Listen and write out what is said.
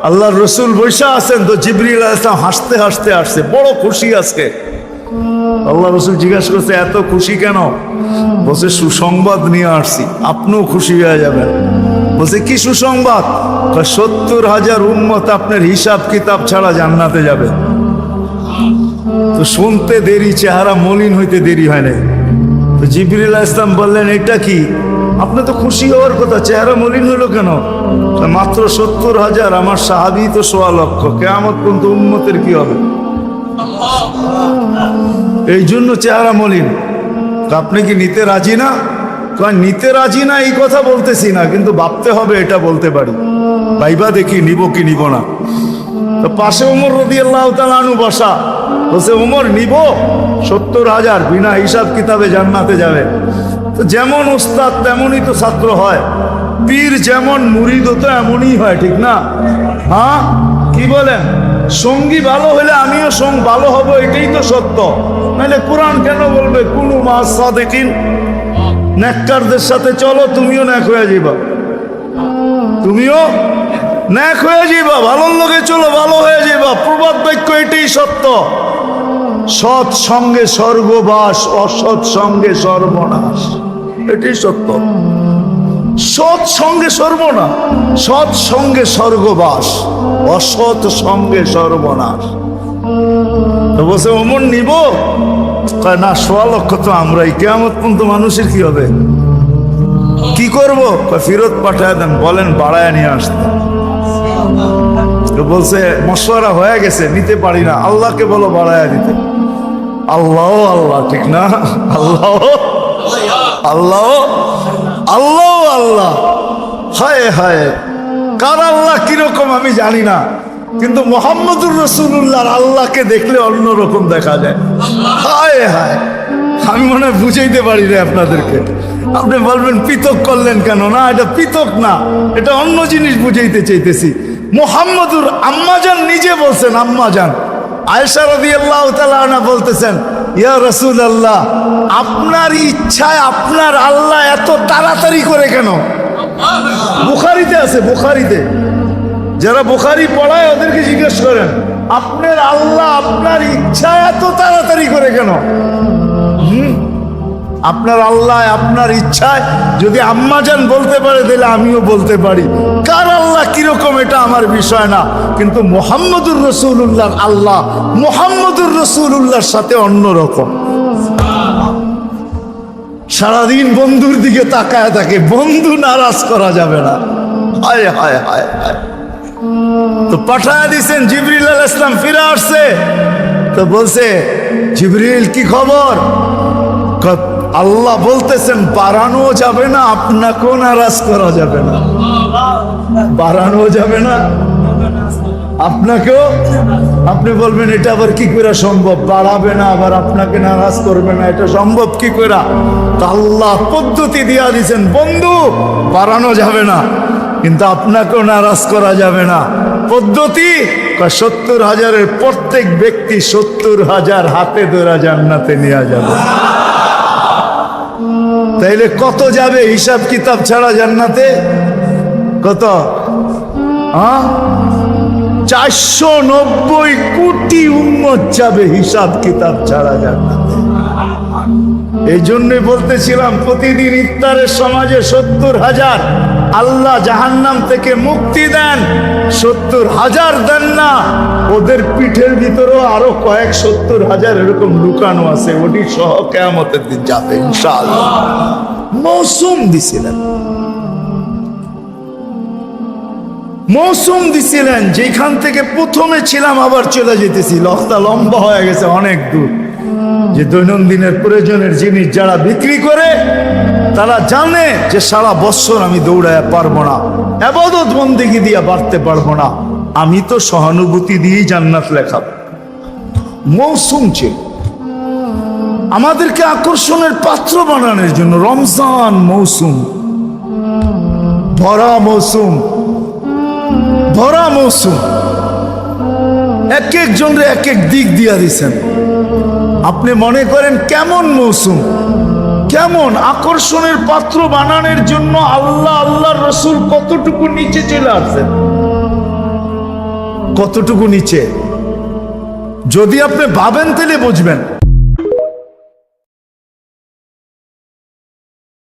আল্লাহর রসুল বৈশা আছেন তো জিবরিল আলাইহিস সালাম হাসতে হাসতে আসছে, বড় খুশি আজকে। আল্লাহ রসুল জিজ্ঞাসা করছে এত খুশি কেন? বলছে সুসংবাদ নিয়ে আসছি, আপনিও খুশি হয়ে যাবেন। বলছে কি সুসংবাদ? 70,000 উম্মত আপনার হিসাব কিতাব ছাড়া জান্নাতে যাবে। তো শুনতে দেরি, চেহারা মলিন হইতে দেরি হয় নাই। তো জিবরিল আলাইহিস সালাম বললেন এটা কি? আপনি তো খুশি হওয়ার কথা, চেহারা মলিন হলো কেন? মাত্র 70,000, আমার সাহাবী তো 1.25 লক্ষ, কিয়ামত পর্যন্ত উম্মতের কি হবে? এই জন্য চেহারা মলিন। আপনি কি নিতে রাজি না? নিতে রাজি না এই কথা বলতেছি না, কিন্তু ভাবতে হবে এটা বলতে পারি। ভাইবা দেখি নিব কি নিব না। তো পাশে ওমর রাদিয়াল্লাহু তাআলা আনহু বসা, বলছে ওমর নিব 70,000, বিনা হিসাব কিতাবে জান্নাতে যাবে। তো যেমন উস্তাদ তেমনই তো ছাত্র হয়, পীর যেমন মুরিদ তো এমনই হয়, ঠিক না? হ্যাঁ কি বলেন? সঙ্গী ভালো হলে আমিও সঙ্গ ভালো হব, এটাই তো সত্য। নাহলে কোরআন কেন বলবে কুনু মা'আস সাদিকিন? নেককারদের সাথে চলো, তুমিও নেক হয়ে যাবা, তুমিও নেক হয়ে যাবা। ভালোর লোকে চলো, ভালো হয়ে যাবা। প্রবাদ বাক্য এটাই সত্য। সৎ সঙ্গে স্বর্গবাস, অসৎ সঙ্গে সর্বনাশ, এটাই সত্য। সৎ সঙ্গে সর্বনাশ, সৎ সঙ্গে স্বর্গবাস, অসৎ সঙ্গে সর্বনাশ। তো বলছে ওমর নিব? না 1.25 লক্ষ তো আমরাই, কিয়ামত পর্যন্ত মানুষের কি হবে? কি করব? ফেরত পাঠায় দেন, বলেন বাড়ায় নিয়ে আসতে। বলছে মশওয়ারা হয়ে গেছে, নিতে পারি না, আল্লাহকে বলো বাড়ায় দিতে। আল্লাহ আল্লাহ, ঠিক না? আল্লাহ আল্লাহ আল্লাহ আল্লাহ, হায় হায়, কার আল্লাহ কিরকম আমি জানি না, কিন্তু মুহাম্মদুর রাসূলুল্লাহর আল্লাহকে দেখলে অন্যরকম দেখা যায়। হায় হায়, আমি মনে হয় বুঝাইতে পারি না আপনাদেরকে। আপনি বলবেন পৃথক করলেন কেন? না, এটা পৃথক না, এটা অন্য জিনিস বুঝাইতে চাইতেছি। মুহাম্মদুর আম্মাজান নিজে বলছেন, আম্মাজান আয়েশা রাদিয়াল্লাহু তাআলা আনহা বলতেছেন, ইয়া রাসূলুল্লাহ, আপনার ইচ্ছায় আপনার আল্লাহ এত তাড়াতাড়ি করে কেন? বুখারীতে আছে, বুখারীতে। যারা বুখারী পড়ায় ওদেরকে জিজ্ঞেস করেন, আপনার আল্লাহ আপনার ইচ্ছায় এত তাড়াতাড়ি করে কেন? আপনার আল্লাহ আপনার ইচ্ছায় যদি আম্মাজান বলতে পারে, তাহলে আমিও বলতে পারি। কার আল্লাহ কিরকম এটা আমার বিষয় না, কিন্তু মুহাম্মদুর রাসূলুল্লাহর আল্লাহ মুহাম্মদুর রাসূলুল্লাহর সাথে অন্যরকম। সারাদিন বন্ধুর দিকে তাকায় থাকে, বন্ধু নারাজ করা যাবে না। হায় হায় হায় হায়। তো পাঠায় দিছেন, জিবরিল আলাইহিস সালাম ফিরে আসছে। তো বলছে জিবরিল কি খবর? আল্লাহ বলতেছেন বাড়ানো যাবে না, আপনাকেও নারাজ করা যাবে না। বাড়ানো যাবে না, আপনাকেও। আপনি বলবেন এটা আবার কি করে সম্ভব? বাড়াবে না আবার আপনাকে নারাজ করবে না, এটা সম্ভব কি করে? তো আল্লাহ পদ্ধতি দিয়া দিয়েছেন, বন্ধু বাড়ানো যাবে না, কিন্তু আপনাকেও নারাজ করা যাবে না। পদ্ধতি 70,000-এর প্রত্যেক ব্যক্তি 70,000 হাতে ধরা জান্নাতে নিয়ে যাবে। তাইলে কত যাবে হিসাব কিতাব ছাড়া জান্নাতে? কত? 490 কোটি উম্মত যাবে হিসাব কিতাব ছাড়া জান্নাতে। এই জন্যই বলতেছিলাম প্রতিদিন ইফতারের সমাজে 70,000 আল্লাহ জাহান্নাম থেকে মুক্তি দেন। 70,000 দেন না, ওদের পিঠের ভিতরেও আরো কয়েক 70,000 এরকম লুকানো আছে, ওটি সহ কিয়ামতের দিন যাবে ইনশাআল্লাহ। মৌসুম দিছিলেন, মৌসুম দিছিলেন, যেখান থেকে প্রথমে ছিলাম আবার চলে যেতেছি। লখতা লম্বা হয়ে গেছে অনেক দূর। যে দৈনন্দিনের প্রয়োজনের জিনিস যারা বিক্রি করে, তারা জানে যে সারা বছর আমি দৌড়ায় পারবো না, ইবাদত বন্দেগী দিয়ে বাড়তে পারবো না, আমি তো সহানুভূতি দিয়েই জান্নাত লেখা। মৌসুম ছিল আমাদেরকে আকর্ষণের পাত্র বানানোর জন্য। রমজান মৌসুম, ভরা মৌসুম, ভরা মৌসুম। এক একজনরে এক এক দিক দিয়া দিছেন। আপনি মনে করেন কেমন মৌসুম, কেমন আকর্ষণের পাত্র বানানোর জন্য আল্লাহ আল্লাহর রাসূল কতটুকু নিচে চলে আসছেন। কতটুকু নিচে। যদি আপনি ভাবেন তাহলে বুঝবেন।